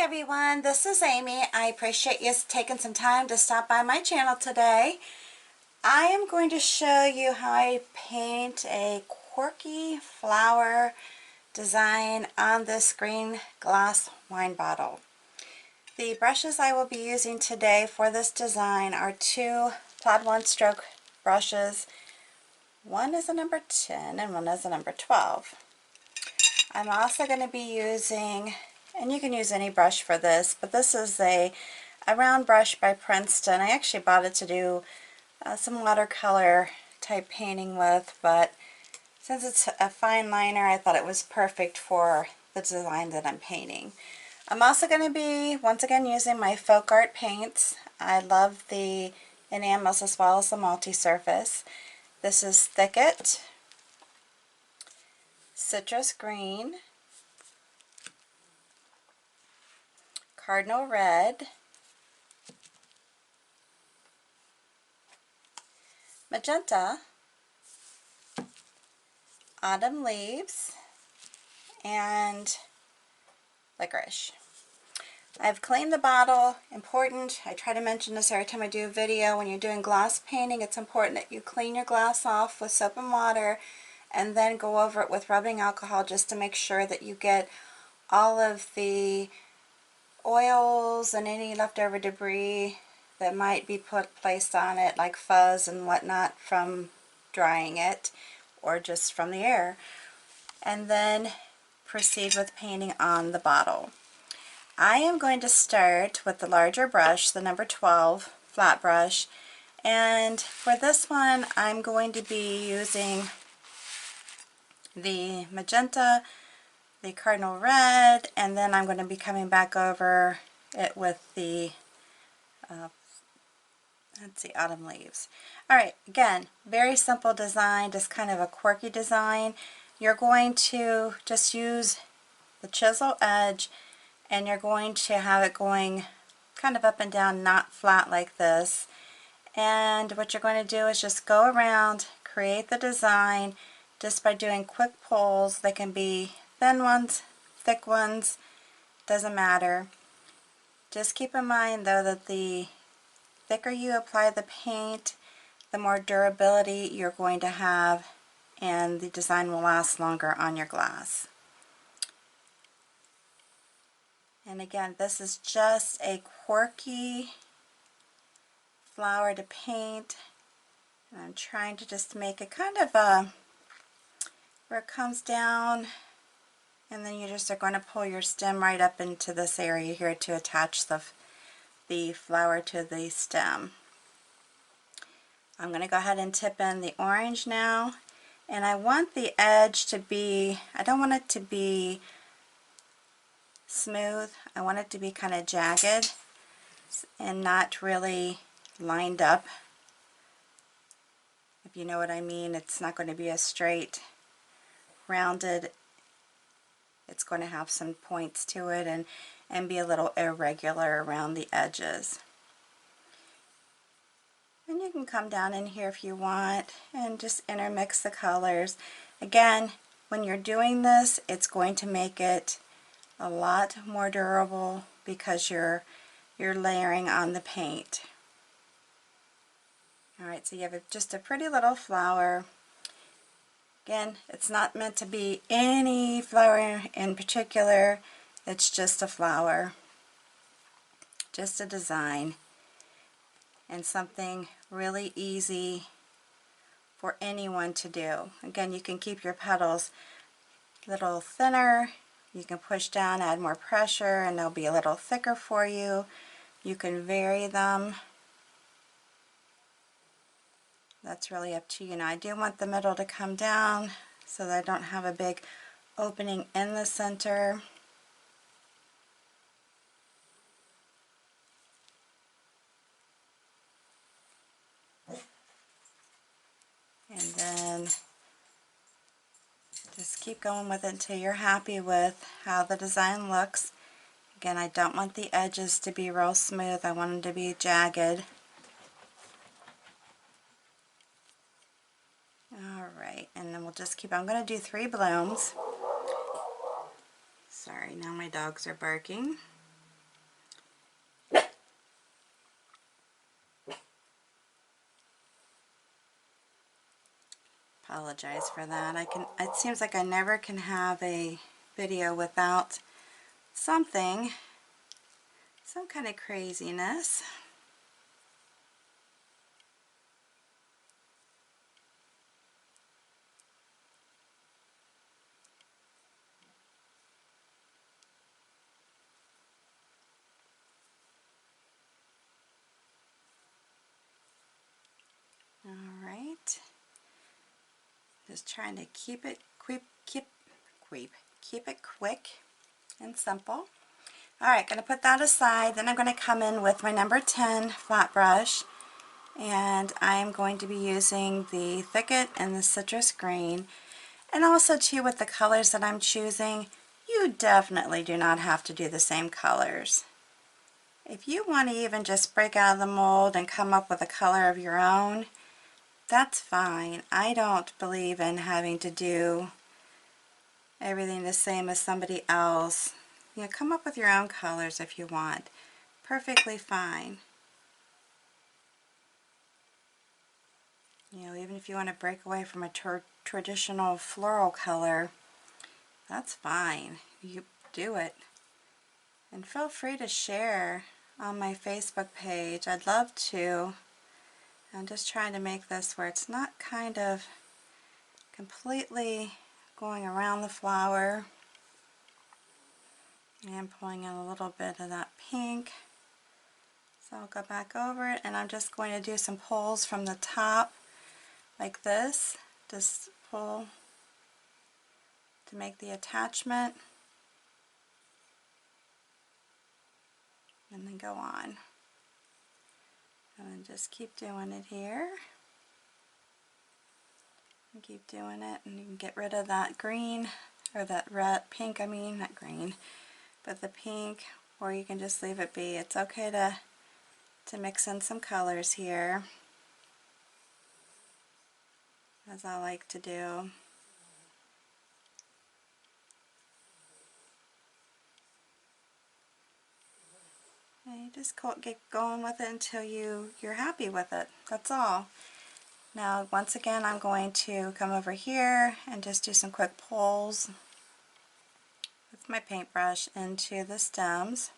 everyone, this is Amy. I appreciate you taking some time to stop by my channel today. I am going to show you how I paint a quirky flower design on this green glass wine bottle. The brushes I will be using today for this design are two Plaid One Stroke brushes. One is a number 10 and one is a number 12. I'm also going to be using, and you can use any brush for this, but this is a round brush by Princeton. I actually bought it to do some watercolor type painting with, but since it's a fine liner, I thought it was perfect for the design that I'm painting. I'm also going to be, once again, using my FolkArt paints. I love the enamels as well as the MultiSurface. This is Thicket, Citrus Green, Cardinal Red, Magenta, Autumn Leaves, and Licorice. I've cleaned the bottle. Important, I try to mention this every time I do a video. When you're doing glass painting, it's important that you clean your glass off with soap and water and then go over it with rubbing alcohol just to make sure that you get all of the oils and any leftover debris that might be placed on it, like fuzz and whatnot from drying it or just from the air, and then proceed with painting on the bottle. I am going to start with the larger brush, the number 12 flat brush, and for this one I'm going to be using the Magenta, the Cardinal Red, and then I'm going to be coming back over it with the let's see, Autumn Leaves. Alright, again, very simple design, just kind of a quirky design. You're going to just use the chisel edge and you're going to have it going kind of up and down, not flat like this. And what you're going to do is just go around, create the design just by doing quick pulls. They can be thin ones, thick ones, doesn't matter. Just keep in mind though that the thicker you apply the paint, the more durability you're going to have and the design will last longer on your glass. And again, this is just a quirky flower to paint. And I'm trying to just make it kind of a, where it comes down and then you just are going to pull your stem right up into this area here to attach the flower to the stem. I'm going to go ahead and tip in the orange now, and I want the edge to be, I don't want it to be smooth, I want it to be kind of jagged and not really lined up, if you know what I mean. It's not going to be a straight rounded, it's going to have some points to it and be a little irregular around the edges. And you can come down in here if you want and just intermix the colors. Again, when you're doing this, it's going to make it a lot more durable because you're layering on the paint. Alright, so you have just a pretty little flower. Again, it's not meant to be any flower in particular, it's just a flower, just a design, and something really easy for anyone to do. Again, you can keep your petals a little thinner, you can push down, add more pressure, and they'll be a little thicker for you. You can vary them. That's really up to you. Now I do want the middle to come down so that I don't have a big opening in the center. And then just keep going with it until you're happy with how the design looks. Again, I don't want the edges to be real smooth, I want them to be jagged. Alright, and then we'll just keep, I'm going to do 3 blooms. Sorry, now my dogs are barking. Apologize for that. It seems like I never can have a video without some kind of craziness. All right. Just trying to keep it quick and simple. Alright, going to put that aside. Then I'm going to come in with my number 10 flat brush, and I'm going to be using the Thicket and the Citrus Green. And also too, with the colors that I'm choosing, you definitely do not have to do the same colors. If you want to even just break out of the mold and come up with a color of your own, that's fine. I don't believe in having to do everything the same as somebody else. You know, come up with your own colors if you want. Perfectly fine. You know, even if you want to break away from a traditional floral color, that's fine. You do it. And feel free to share on my Facebook page. I'd love to. I'm just trying to make this where it's not kind of completely going around the flower. And pulling in a little bit of that pink. So I'll go back over it, and I'm just going to do some pulls from the top like this. Just pull to make the attachment, and then go on. And then just keep doing it here. And keep doing it, and you can get rid of that green, or that pink, I mean, not green, but the pink, or you can just leave it be. It's okay to mix in some colors here, as I like to do. And you just get going with it until you're happy with it. That's all. Now, once again, I'm going to come over here and just do some quick pulls with my paintbrush into the stems.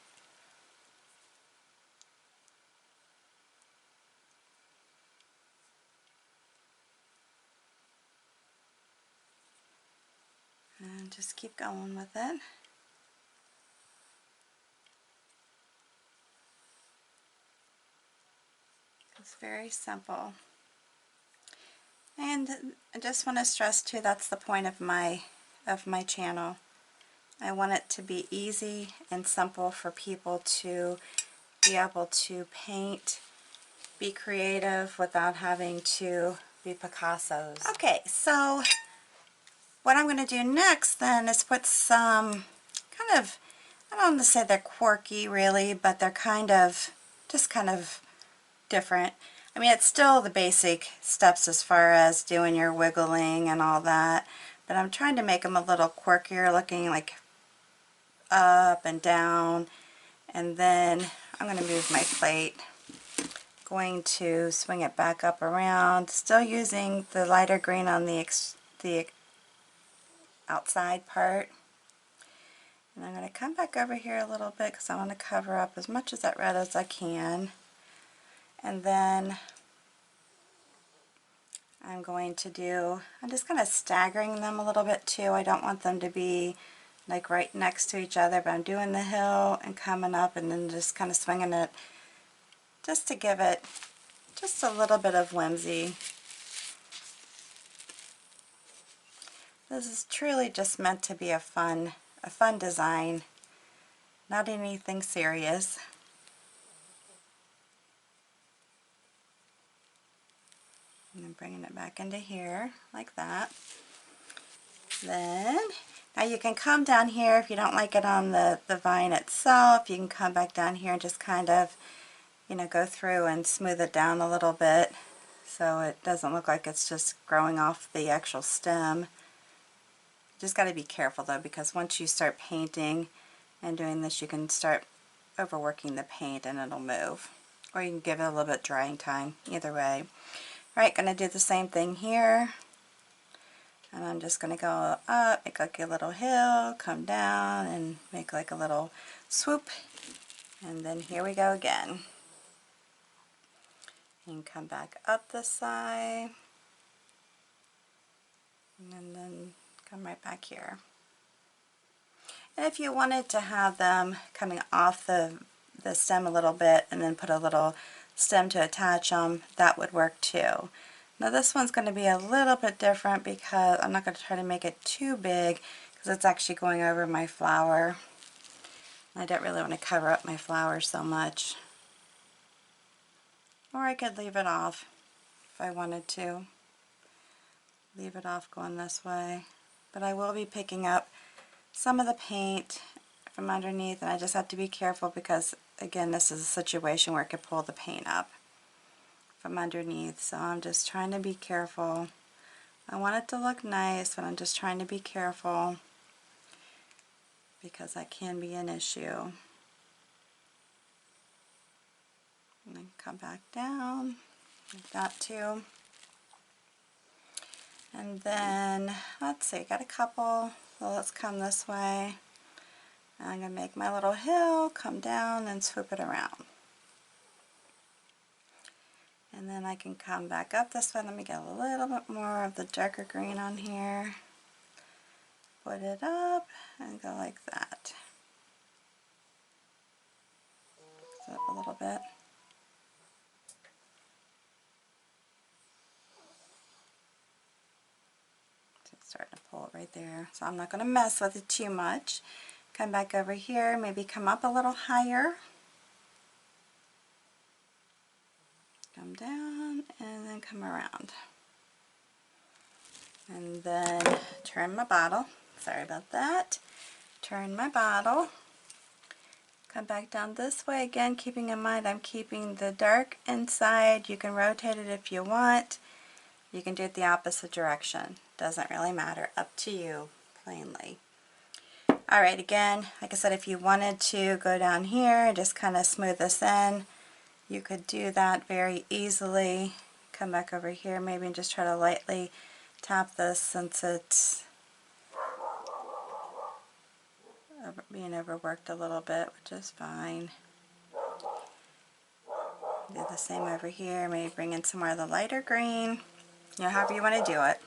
And just keep going with it. It's very simple. And I just want to stress too, that's the point of my channel. I want it to be easy and simple for people to be able to paint, be creative without having to be Picassos. Okay, so what I'm going to do next then is put some kind of, I don't want to say they're quirky really, but they're just kind of different. I mean, it's still the basic steps as far as doing your wiggling and all that, but I'm trying to make them a little quirkier looking, like up and down. And then I'm going to move my plate, going to swing it back up around, still using the lighter green on the outside part. And I'm going to come back over here a little bit because I want to cover up as much of that red as I can. And then I'm just kind of staggering them a little bit too. I don't want them to be like right next to each other, but I'm doing the hill and coming up and then just kind of swinging it just to give it just a little bit of whimsy. This is truly just meant to be a fun design, not anything serious. And I'm bringing it back into here like that. Then, now you can come down here if you don't like it on the vine itself. You can come back down here and just kind of, you know, go through and smooth it down a little bit so it doesn't look like it's just growing off the actual stem. Just got to be careful though, because once you start painting and doing this, you can start overworking the paint and it'll move. Or you can give it a little bit drying time, either way. Alright, going to do the same thing here. And I'm just going to go up, make like a little hill, come down, and make like a little swoop. And then here we go again. And come back up this side. And then come right back here. And if you wanted to have them coming off the stem a little bit and then put a little stem to attach them, that would work too. Now this one's going to be a little bit different because I'm not going to try to make it too big because it's actually going over my flower. I don't really want to cover up my flower so much. Or I could leave it off if I wanted to. Leave it off going this way. But I will be picking up some of the paint from underneath, and I just have to be careful because, again, this is a situation where I could pull the paint up from underneath, so I'm just trying to be careful. I want it to look nice, but I'm just trying to be careful because that can be an issue. And then come back down like that too. And then, let's see, got a couple, so let's come this way. And I'm going to make my little hill, come down, and swoop it around. And then I can come back up this way. Let me get a little bit more of the darker green on here. Put it up and go like that. Mix it up a little bit. So it's starting to pull it right there. So I'm not going to mess with it too much. Come back over here, maybe come up a little higher. Come down and then come around. And then turn my bottle. Sorry about that. Turn my bottle. Come back down this way again, keeping in mind I'm keeping the dark inside. You can rotate it if you want. You can do it the opposite direction. Doesn't really matter. Up to you, plainly. Alright, again, like I said, if you wanted to go down here and just kind of smooth this in, you could do that very easily. Come back over here maybe and just try to lightly tap this since it's being overworked a little bit, which is fine. Do the same over here, maybe bring in some more of the lighter green, however you want to do it.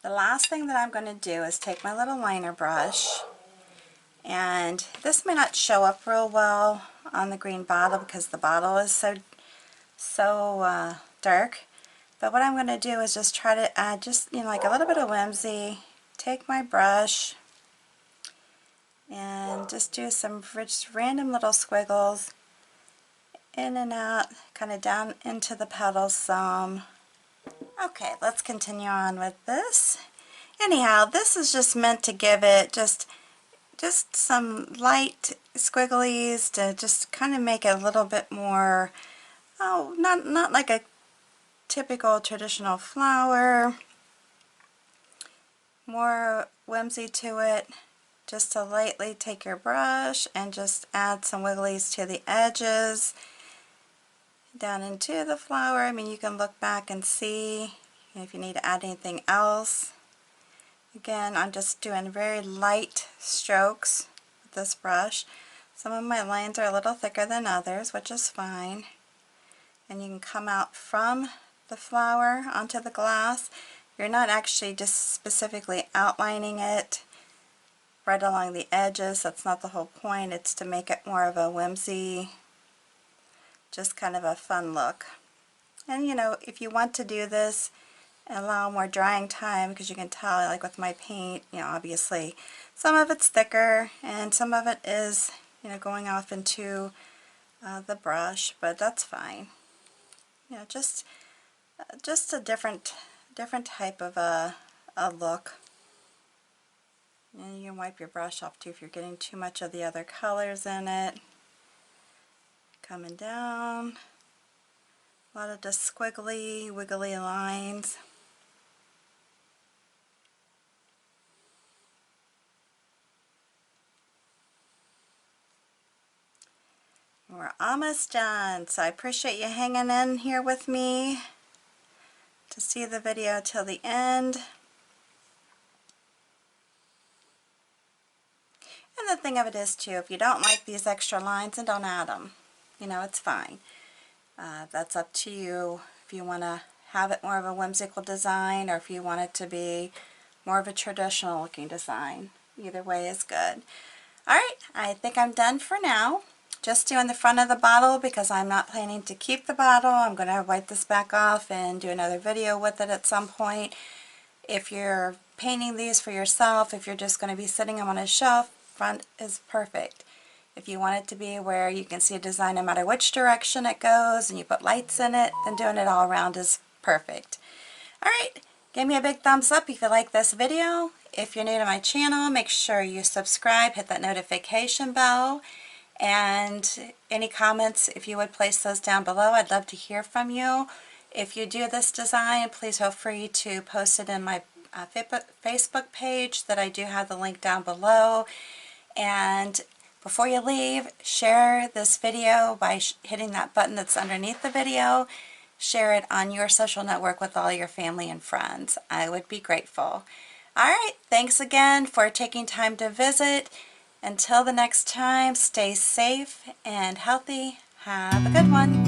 The last thing that I'm going to do is take my little liner brush, and this may not show up real well on the green bottle because the bottle is so dark, but what I'm going to do is just try to add just like a little bit of whimsy. Take my brush and just do some just random little squiggles in and out, kind of down into the petals some. Okay, let's continue on with this. Anyhow, this is just meant to give it just some light squigglies to just kind of make it a little bit more, not like a typical traditional flower, more whimsy to it. Just to lightly take your brush and just add some wigglies to the edges down into the flower. I mean, you can look back and see if you need to add anything else. Again, I'm just doing very light strokes with this brush. Some of my lines are a little thicker than others, which is fine. And you can come out from the flower onto the glass. You're not actually just specifically outlining it right along the edges. That's not the whole point. It's to make it more of a whimsy, just kind of a fun look. And if you want to do this, allow more drying time, because you can tell, like with my paint, obviously some of it's thicker and some of it is going off into the brush, but that's fine. Just a different type of a look. And you can wipe your brush off too if you're getting too much of the other colors in it. Coming down, a lot of just squiggly, wiggly lines. We're almost done, so I appreciate you hanging in here with me to see the video till the end. And the thing of it is too, if you don't like these extra lines, then don't add them. You know, it's fine. That's up to you if you want to have it more of a whimsical design or if you want it to be more of a traditional looking design. Either way is good. Alright, I think I'm done for now. Just doing the front of the bottle because I'm not planning to keep the bottle. I'm going to wipe this back off and do another video with it at some point. If you're painting these for yourself, if you're just going to be sitting them on a shelf, front is perfect. If you want it to be where you can see a design no matter which direction it goes and you put lights in it, then doing it all around is perfect. Alright, give me a big thumbs up if you like this video. If you're new to my channel, make sure you subscribe, hit that notification bell, and any comments, if you would place those down below, I'd love to hear from you. If you do this design, please feel free to post it in my Facebook page that I do have the link down below. And before you leave, share this video by hitting that button that's underneath the video. Share it on your social network with all your family and friends. I would be grateful. Alright, thanks again for taking time to visit. Until the next time, stay safe and healthy. Have a good one.